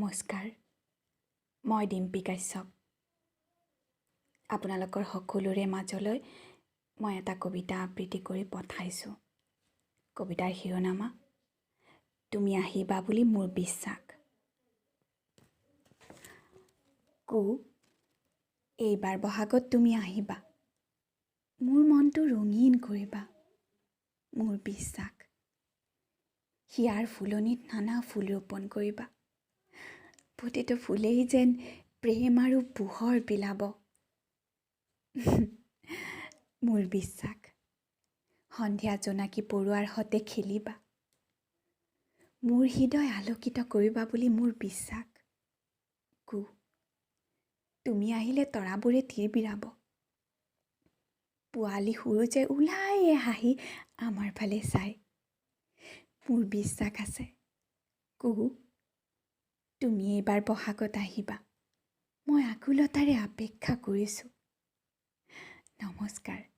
নমস্কাৰ, মই ডিম্পী কাশ্যপ। আপোনালোকৰ সকলোৰে মাজলৈ মই এটা কবিতা আবৃত্তি কৰি পঠাইছোঁ। কবিতাৰ শিৰোনামা তুমি আহিবা বুলি মোৰ বিশ্বাস। এইবাৰ বহাগত তুমি আহিবা, মোৰ মনটো ৰঙীন কৰিবা। মোৰ বিশ্বাস হিয়াৰ ফুলনিত নানা ফুল ৰোপণ কৰিবা। প্ৰতিটো ফুলেই যেন প্ৰেম আৰু পোহৰ বিলাব। মোৰ বিশ্বাস সন্ধিয়া জোনাকী পৰুৱাৰ সতে খেলিবা। মোৰ হৃদয় আলোকিত কৰিবা বুলি মোৰ বিশ্বাস। তুমি আহিলে তৰাবোৰে তিৰবিৰাব। পোৱালি সূৰুযে ওলাই হাঁহি আমাৰ ফালে চাই। মোৰ বিশ্বাস আছে তুমি এইবাৰ বহাগত আহিবা। মই আকুলতাৰে অপেক্ষা কৰিছোঁ। নমস্কাৰ।